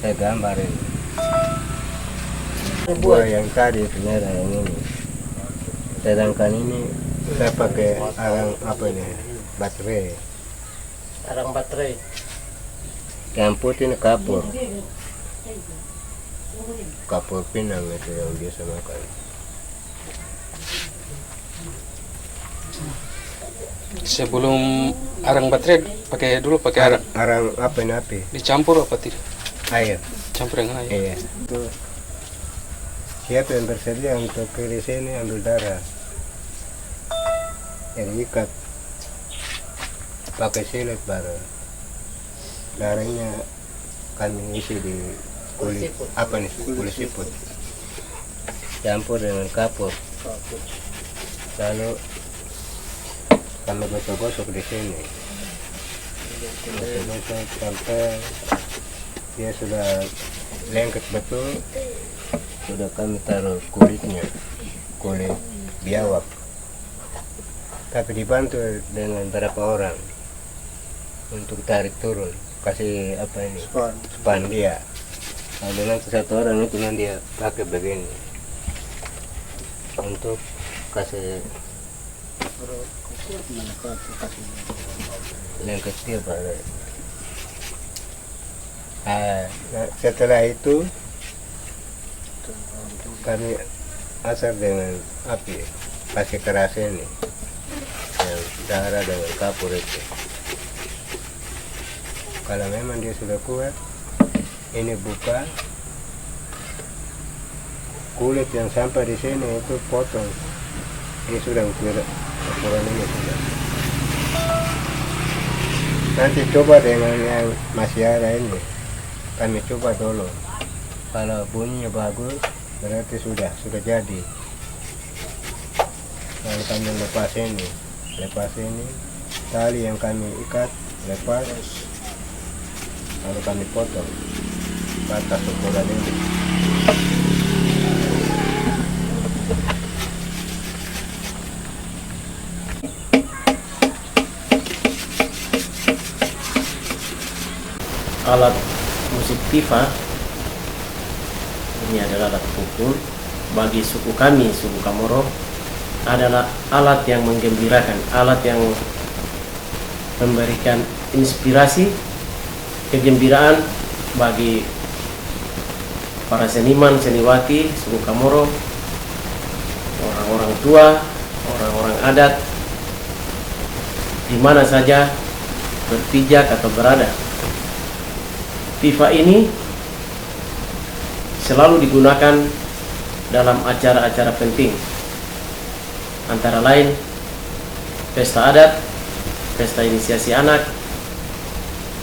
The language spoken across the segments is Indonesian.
saya gambar ini. Buah yang tadi itu merah yang ini. Sedangkan ini saya pakai arang apa ini? Baterai. Arang baterai. Yang putih ini kapur. Kapur pinang itu yang biasa makan. Sebelum arang baterai pakai arang. Arang apa ini api? Dicampur apa tidak? Air. Campur dengan air. Iya. Itu siapa yang bersedia untuk ke sini ambil darah? Jadi ikat pakai silet baru. Darahnya kami isi di kulit apa nih? Kulit siput. Campur dengan kapur. Lalu kami gosok-gosok di sini. Gosok-gosok sampai dia sudah lengket betul. Sudah kami taruh kulitnya, kulit biawak. Tapi dibantu dengan beberapa orang untuk tarik turun, kasih apa ini? Span dia. Lalu nanti satu orang itu nanti dia pakai begini untuk kasih lengket dia pada. Nah, setelah itu kami asap dengan api, pakai keras ini, yang darah dengan kapur itu. Kalau memang dia sudah kuat, ini buka kulit yang sampai di sini itu potong. Ini sudah ukuran ini sudah. Nanti coba dengan yang masih ada ini. Kami coba dulu. Kalau bunyinya bagus, berarti sudah jadi. Lalu kami lepas ini, tali yang kami ikat lepas, lalu kami potong batas ukuran ini. Alat musik tifa ini adalah alat pukul. Bagi suku kami, suku Kamoro, adalah alat yang menggembirakan, alat yang memberikan inspirasi, kegembiraan bagi para seniman, seniwati suku Kamoro, orang-orang tua, orang-orang adat, di mana saja berpijak atau berada. Tifa ini selalu digunakan dalam acara-acara penting, antara lain pesta adat, pesta inisiasi anak,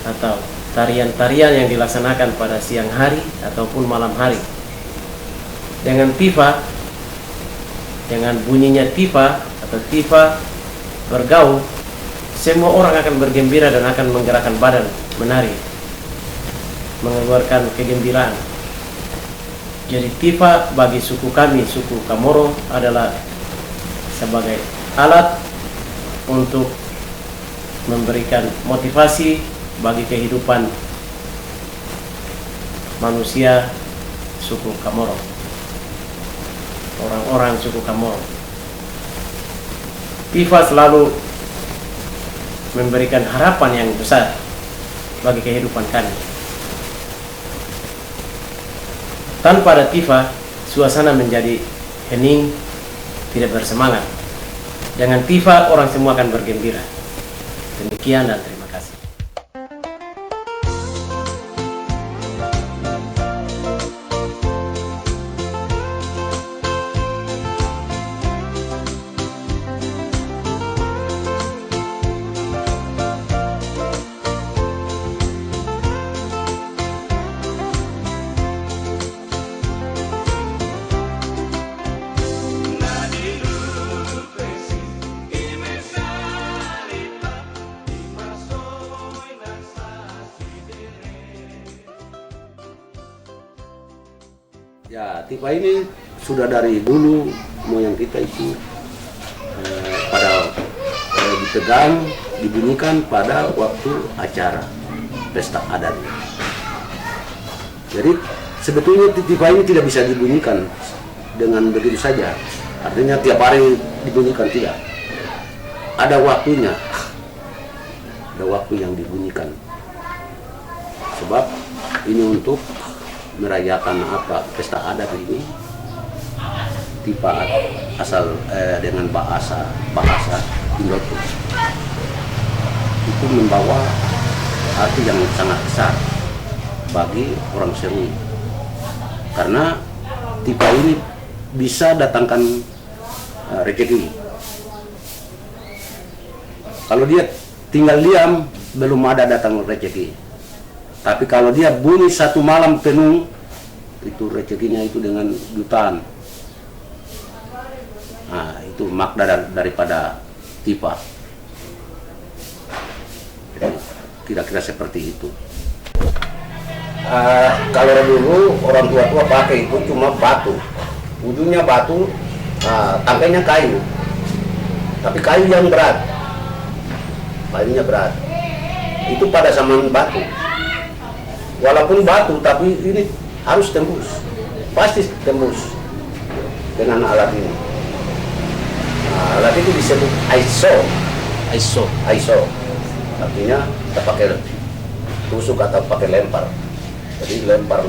atau tarian-tarian yang dilaksanakan pada siang hari ataupun malam hari. Dengan tifa, dengan bunyinya tifa atau tifa bergaul, semua orang akan bergembira dan akan menggerakkan badan, menari, mengeluarkan kegembiraan. Jadi tifa bagi suku kami, suku Kamoro, adalah sebagai alat untuk memberikan motivasi bagi kehidupan manusia suku Kamoro, orang-orang suku Kamoro. Tifa selalu memberikan harapan yang besar bagi kehidupan kami. Tanpa ada tifa, suasana menjadi hening, tidak bersemangat. Dengan tifa, orang semua akan bergembira. Demikian dan terima kasih. Ya, tifa ini sudah dari dulu moyang kita itu dipegang, dibunyikan pada waktu acara pesta adat. Jadi sebetulnya tifa ini tidak bisa dibunyikan dengan begitu saja. Artinya tiap hari dibunyikan, tidak. Ada waktunya. Ada waktu yang dibunyikan. Sebab ini untuk merayakan apa, pesta adat ini. Tifa asal dengan bahasa Indo itu membawa arti yang sangat besar bagi orang Seruni, karena tifa ini bisa datangkan rezeki. Kalau dia tinggal diam belum ada datang rezeki, tapi kalau dia bunyi satu malam penuh itu rezekinya itu dengan jutaan. Nah, itu makna daripada tifa. Kira-kira seperti itu. Kalau dulu orang tua pakai itu cuma batu, ujungnya batu, tangkainya kayu, tapi kayu yang berat, kayunya berat. Itu pada zaman batu. Walaupun batu, tapi ini harus tembus, pasti tembus dengan alat ini. Alat itu disebut aiso. Artinya kita pakai tusuk atau pakai lempar. Jadi lempar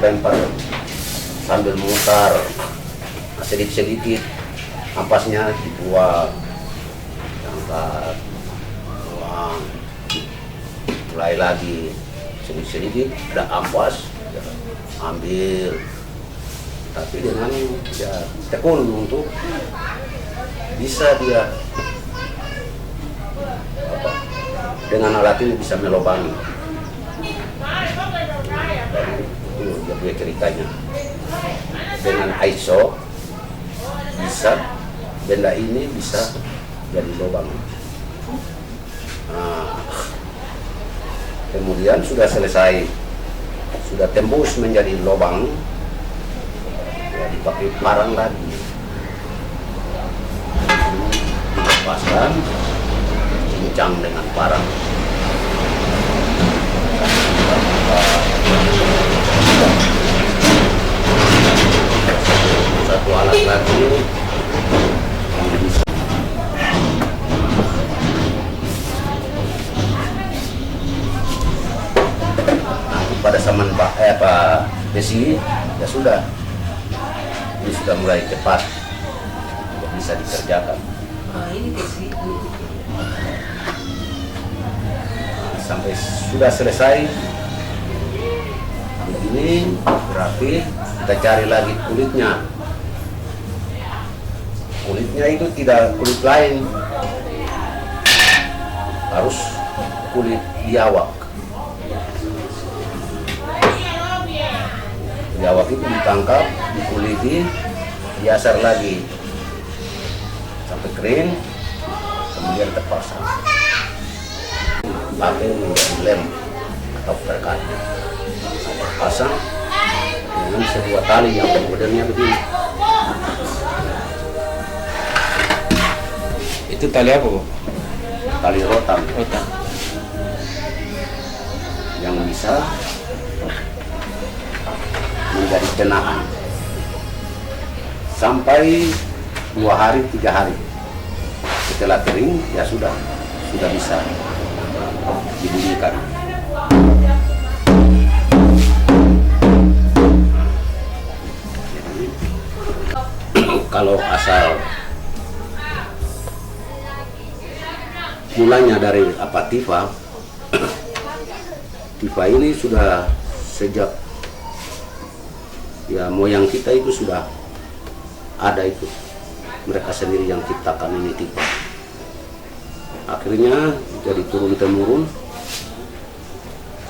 sambil memutar, sedikit ampasnya dibuang, angkat, buang, mulai lagi sedikit ada ampas, ambil, tapi dengan ya tekun untuk bisa dia dengan alat ini bisa melobangi. Itu dia punya ceritanya. Dengan aiso bisa benda ini bisa jadi lubang. Kemudian sudah selesai, sudah tembus menjadi lubang, ya dipakai parang lagi. Dilepaskan, cincang dengan parang. Satu alat lagi yang bisa. Nanti pada zaman besi ya sudah, ini sudah mulai cepat, tidak bisa dikerjakan. Ini besi. Sampai sudah selesai begini, berarti kita cari lagi kulitnya. Kulitnya itu tidak kulit lain, harus kulit biawak. Biawak itu ditangkap, dikuliti, diasar lagi sampai kering, kemudian terpasang. Pakai menjadi lem atau perkat, pasang dengan sebuah tali yang modelnya begini. Itu tali apa, Bu? Tali rotan yang bisa menjadi tenahan sampai 2 hari 3 hari. Setelah kering ya sudah bisa dibunyikan. Kalau asal mulanya dari apa tifa ini sudah sejak ya moyang kita itu sudah ada itu, mereka sendiri yang ciptakan ini tifa. Akhirnya jadi turun-temurun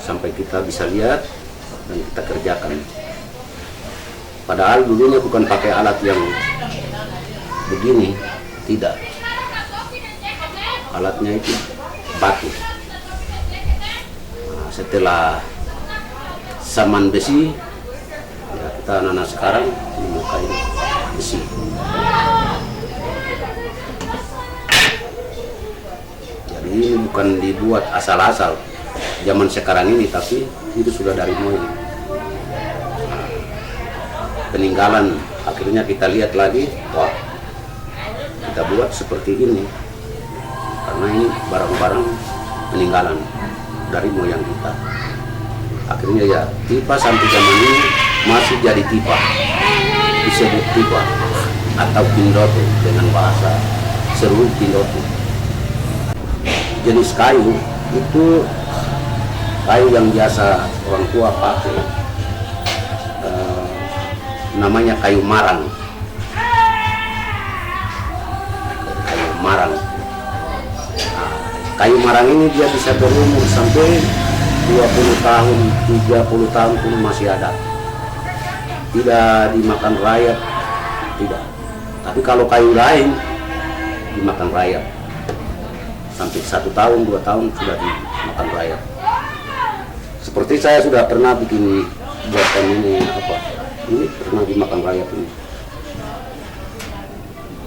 sampai kita bisa lihat dan kita kerjakan. Padahal dulunya bukan pakai alat yang begini, tidak. Alatnya itu batu. Nah, setelah zaman besi, ya kita anak-anak sekarang menyukai besi. Jadi ini bukan dibuat asal-asal zaman sekarang ini, tapi itu sudah dari moyang. peninggalan. Akhirnya kita lihat lagi, wah, kita buat seperti ini karena ini barang-barang peninggalan dari moyang kita. Akhirnya ya tipa sampai zaman ini masih jadi tipa, disebut tipa atau pindoto dengan bahasa seru pindoto. Jenis kayu itu kayu yang biasa orang tua pakai, namanya kayu marang. Kayu marang. Nah, kayu marang ini dia bisa berumur sampai 20 tahun, 30 tahun pun masih ada. Tidak dimakan rayap, tidak. Tapi kalau kayu lain dimakan rayap. Sampai 1 tahun, 2 tahun sudah dimakan rayap. Seperti saya sudah pernah bikin buatan ini apa? Ini pernah dimakan rayap ini.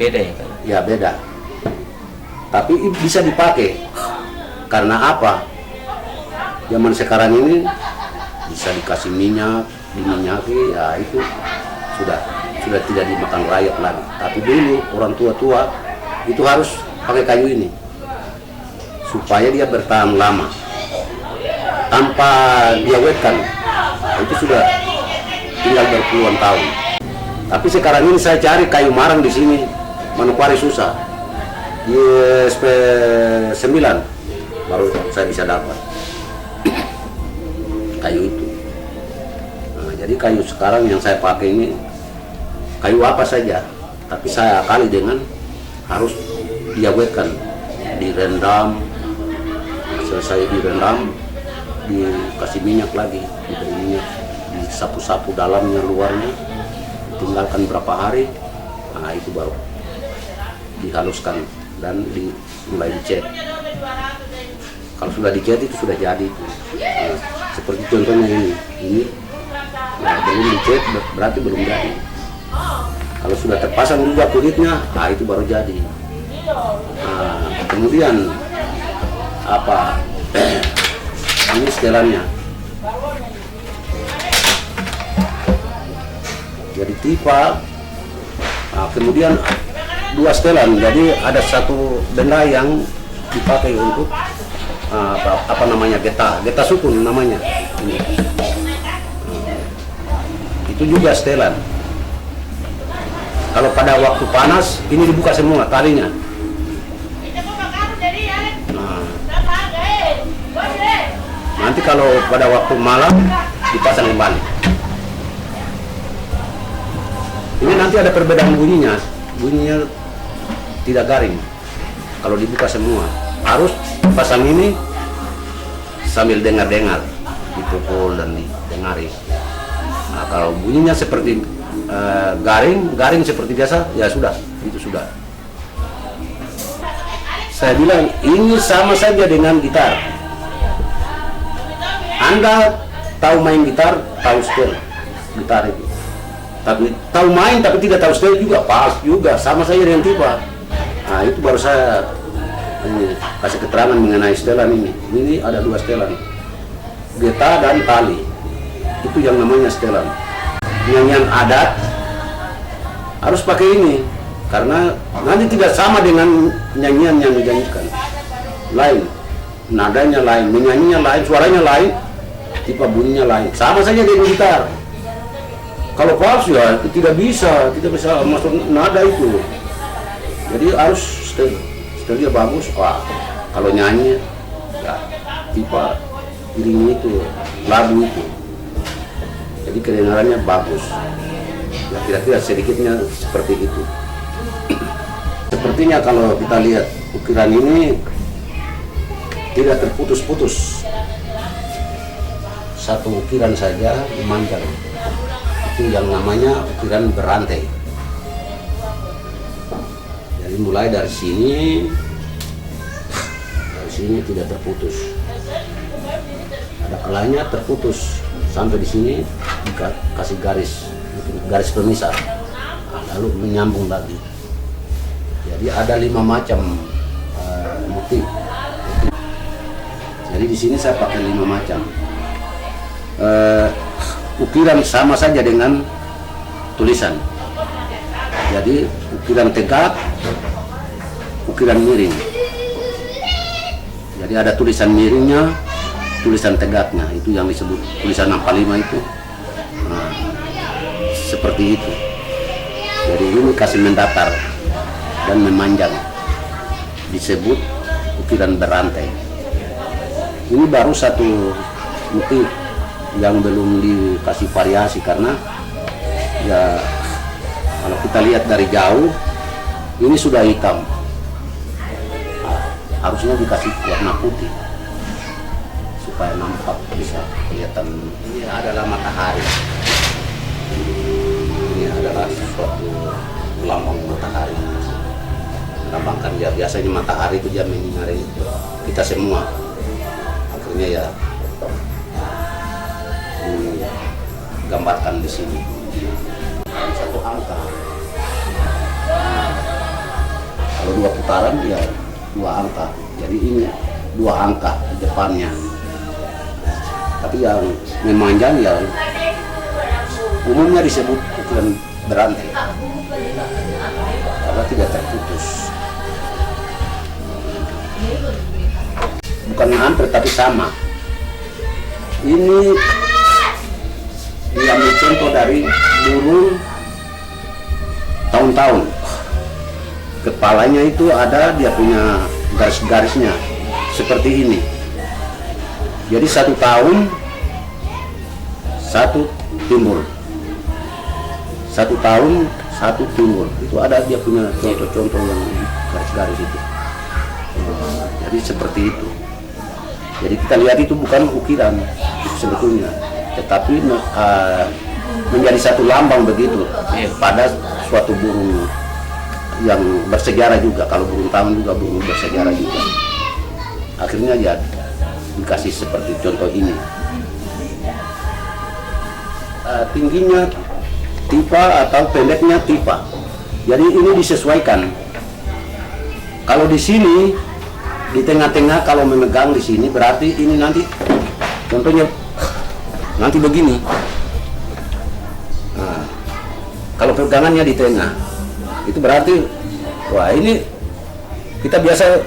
Beda ya kan? Ya beda. Tapi bisa dipakai. Karena apa? Zaman sekarang ini bisa dikasih minyak, diminyaki, ya itu sudah tidak dimakan rayap lagi. Tapi dulu orang tua-tua itu harus pakai kayu ini supaya dia bertahan lama tanpa diawetkan. Itu sudah tinggal berpuluhan tahun. Tapi sekarang ini saya cari kayu marang di sini, Manokwari susah. Di SP9 baru saya bisa dapat kayu itu. Nah, jadi kayu sekarang yang saya pakai ini kayu apa saja, tapi saya akali dengan harus diawetkan, direndam. Selesai direndam, dikasih minyak lagi, diberi minyak, disapu-sapu dalamnya luarnya, tinggalkan berapa hari, nah itu baru dihaluskan dan mulai dicet. Kalau sudah dicet itu sudah jadi itu. Nah, seperti contohnya ini, nah, belum dicet berarti belum jadi. Kalau sudah terpasang juga kulitnya, nah itu baru jadi. Nah, kemudian apa? Ini setelannya. Jadi tipa. Nah, kemudian 2 setelan. Jadi ada satu benda yang dipakai untuk apa namanya, geta sukun namanya. Ini. Itu juga setelan. Kalau pada waktu panas ini dibuka semua talinya. Nah, nanti kalau pada waktu malam dipasang kembali. Ini nanti ada perbedaan bunyinya tidak garing. Kalau dibuka semua harus pasang ini sambil dengar-dengar, dipukul dan didengari. Nah, kalau bunyinya seperti garing seperti biasa, ya sudah, itu sudah. Saya bilang ini sama saja dengan gitar. Anda tahu main gitar, tahu setel gitar itu. Tapi tahu main tapi tidak tahu setel juga, pas juga, sama saja dengan tipa. Nah, itu baru saya kasih keterangan mengenai setelan ini. Ini ada 2 setelan, geta dan tali. Itu yang namanya setelan. Nyanyian adat harus pakai ini karena nanti tidak sama dengan nyanyian yang dinyanyikan. Lain, nadanya lain, menyanyinya lain, suaranya lain, tipe bunyinya lain. Sama saja dengan gitar. Kalau palsu ya tidak bisa masuk nada itu. Jadi harus setelnya bagus. Wah, kalau nyanyi ya tipe iring itu, lagu itu. Jadi kedengarannya bagus. Ya kira-kira sedikitnya seperti itu. Sepertinya kalau kita lihat ukiran ini tidak terputus-putus. Satu ukiran saja memanjang. Itu yang namanya ukiran berantai. Jadi mulai dari sini tidak terputus. Ada kalanya terputus sampai di sini dikasih garis pemisah, lalu menyambung lagi. Jadi ada 5 macam motif. Jadi di sini saya pakai 5 macam. Ukiran sama saja dengan tulisan. Jadi ukiran tegak, ukiran miring. Jadi ada tulisan miringnya, tulisan tegaknya, itu yang disebut tulisan 45 itu. Nah, seperti itu. Jadi ini kasih mendatar dan memanjang, disebut ukiran berantai. Ini baru satu motif yang belum dikasih variasi, karena ya kalau kita lihat dari jauh ini sudah hitam. Harusnya dikasih warna putih supaya nampak bisa kelihatan. Ini adalah matahari. Ini adalah suatu lambang matahari. Lambangkan ya, biasanya matahari itu dia menyinari kita semua. Akhirnya ya digambarkan di sini. Satu angka. Kalau 2 putaran ya 2 angka. Jadi ini 2 angka di depannya. Tapi yang memanjang ya umumnya disebut ukiran berantai karena tidak terputus. Bukan hampir tapi sama. Ini diambil contoh dari burung tahun-tahun. Kepalanya itu ada, dia punya garis-garisnya seperti ini. Jadi 1 tahun 1 timbul, 1 tahun 1 timbul. Itu ada dia punya contoh-contoh yang garis-garis itu. Jadi seperti itu. Jadi kita lihat itu bukan ukiran sebetulnya, tetapi menjadi satu lambang begitu pada suatu burung yang bersejarah juga. Kalau burung tahun juga burung bersejarah juga. Akhirnya ya dikasih seperti contoh ini. Tingginya tipa atau pendeknya tipa. Jadi ini disesuaikan. Kalau di sini di tengah-tengah, kalau memegang di sini berarti ini nanti contohnya nanti begini. Nah, kalau pegangannya di tengah itu berarti wah ini kita biasa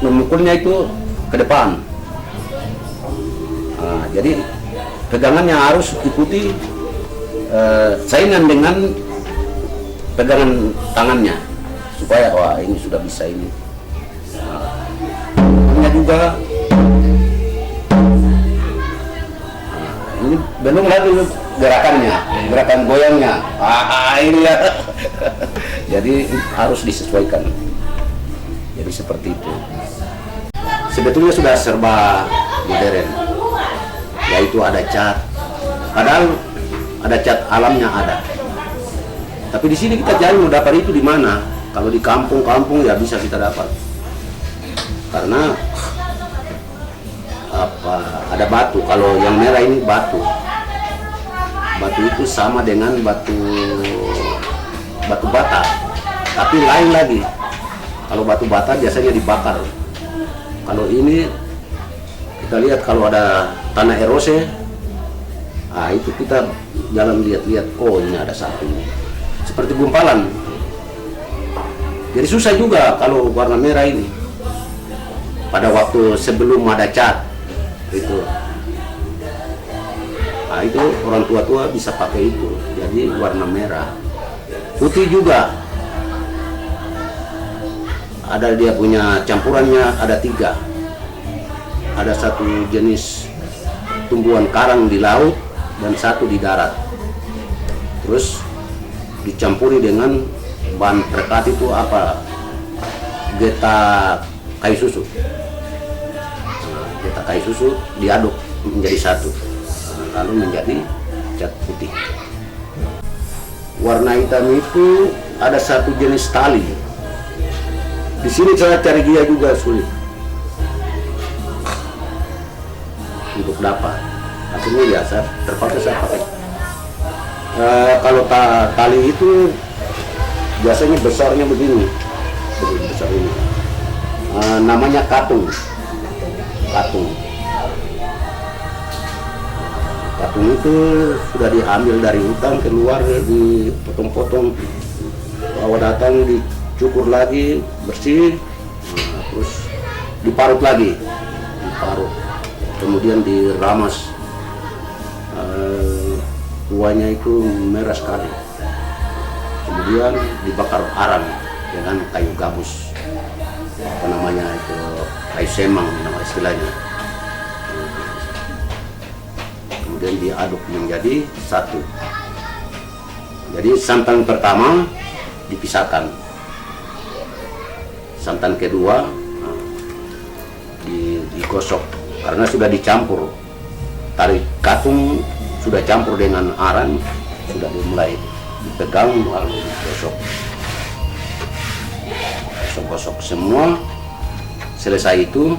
memukulnya itu ke depan. Nah, jadi pegangannya harus ikuti saingan dengan pegangan tangannya supaya wah ini sudah bisa ini. Nah, juga ini belum lagi gerakannya, gerakan goyangnya. Ini ya. Jadi harus disesuaikan. Jadi seperti itu. Sebetulnya sudah serba modern. Yaitu ada cat. Padahal ada cat alamnya ada. Tapi di sini kita cari mau dapat itu di mana? Kalau di kampung-kampung ya bisa kita dapat. Karena ada batu. Kalau yang merah ini batu. Batu itu sama dengan batu bata, tapi lain lagi. Kalau batu bata biasanya dibakar. Kalau ini kita lihat kalau ada tanah erose, itu kita jalan lihat-lihat, oh ini ada satu ini. Seperti gumpalan. Jadi susah juga kalau warna merah ini. Pada waktu sebelum ada cat itu. Itu orang tua-tua bisa pakai itu. Jadi warna merah. Putih juga. Ada dia punya campurannya ada 3. Ada satu jenis tumbuhan karang di laut dan satu di darat. Terus dicampuri dengan bahan perekat itu apa? Getah kayu susu. Getah kayu susu diaduk menjadi satu. Lalu menjadi cat putih. Warna hitam itu ada satu jenis tali. Di sini saya cari dia juga sulit untuk dapat. Akhirnya biasa terpaksa saya pakai. Kalau tali itu biasanya besarnya begini, besar ini. Namanya katung. Patung itu sudah diambil dari hutan, keluar, dipotong-potong, bawa datang, dicukur lagi, bersih, terus diparut lagi, kemudian diramas. Kuahnya itu merah sekali, kemudian dibakar arang dengan kayu gabus, apa namanya itu, kayu semang nama istilahnya. Kemudian diaduk menjadi satu. Jadi santan pertama dipisahkan, santan kedua digosok karena sudah dicampur. Tari katung sudah campur dengan arang, sudah dimulai dipegang lalu digosok. Gosok semua. Selesai itu,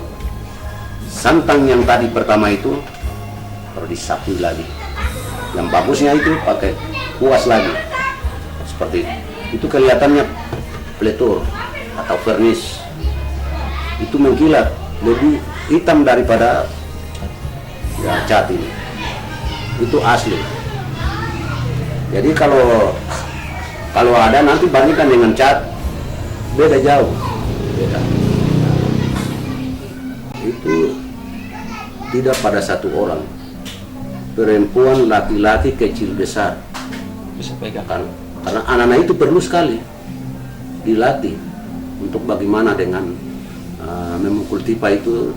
santan yang tadi pertama itu baru disapu lagi. Yang bagusnya itu pakai kuas lagi, seperti itu kelihatannya pletur atau vernis. Itu mengkilat, lebih hitam daripada ya cat ini. Itu asli. Jadi kalau ada nanti bandingkan dengan cat, beda jauh, beda. Itu tidak pada satu orang, perempuan, laki-laki, kecil besar Bisa pegang. karena anak-anak itu perlu sekali dilatih untuk bagaimana dengan memukul tipa itu,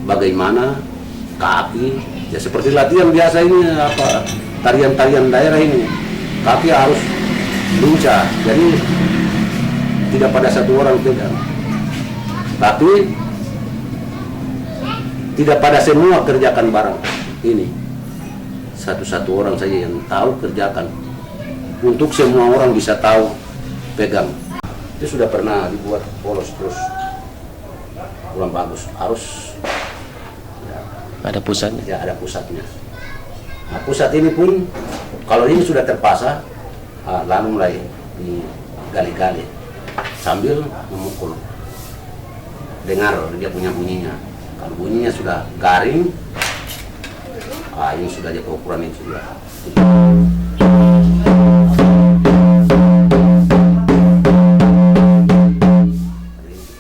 bagaimana kaki, ya seperti latihan biasa ini, apa tarian-tarian daerah ini, kaki harus lincah, jadi tidak pada satu orang pegang. Tapi tidak pada semua kerjakan barang ini, satu-satu orang saja yang tahu kerjakan. Untuk semua orang bisa tahu pegang. Itu sudah pernah dibuat polos terus kurang bagus, harus Ada pusatnya. ya ada pusatnya. Nah, pusat ini pun kalau ini sudah terpasang, lalu mulai digali-gali sambil memukul. Dengar dia punya bunyinya. Kalau bunyinya sudah garing, ini sudah jadi ukuran ini sudah.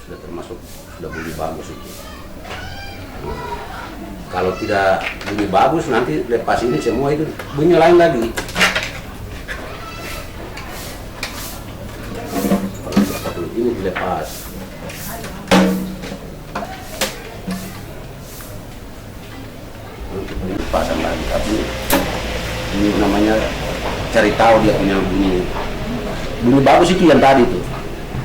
Sudah termasuk sudah bunyi bagus itu. Kalau tidak bunyi bagus, nanti lepas ini semua itu bunyi lain lagi. Kalau ini dilepas, pasang lagi. Tapi ini namanya cari tahu dia punya bunyi. Bunyi bagus itu yang tadi tuh.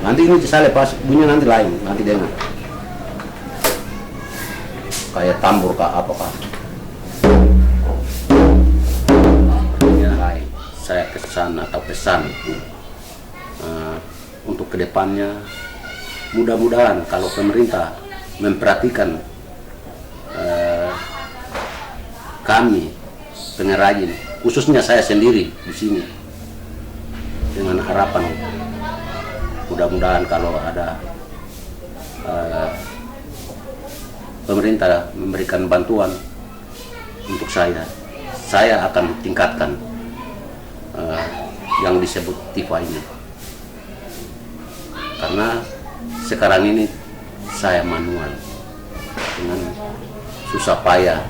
Nanti ini saya lepas, bunyi nanti lain, nanti dengar. Kayak tambur kah apakah ya, saya kesan atau pesan untuk kedepannya, mudah-mudahan kalau pemerintah memperhatikan kami pengrajin, khususnya saya sendiri di sini, dengan harapan mudah-mudahan kalau ada pemerintah memberikan bantuan untuk saya akan tingkatkan yang disebut TIFA ini. Karena sekarang ini saya manual dengan susah payah.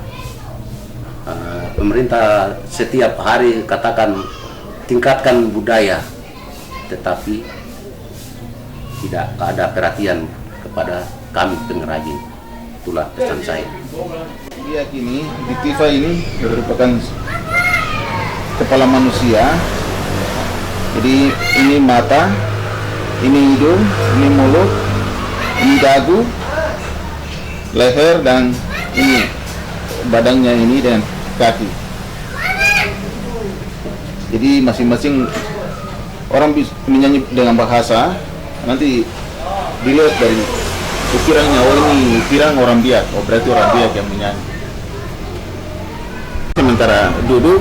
Pemerintah setiap hari katakan tingkatkan budaya, tetapi tidak ada perhatian kepada kami pengrajin. Itulah pesan saya. Diyakini di TIFA ini merupakan kepala manusia. Jadi ini mata, ini hidung, ini mulut, ini dagu, leher, dan ini badannya ini dan kaki. Jadi masing-masing orang bisa menyanyi dengan bahasa, nanti dilihat dari ukirannya, oh ini ukiran orang Biak, oh berarti orang Biak yang menyanyi. Sementara duduk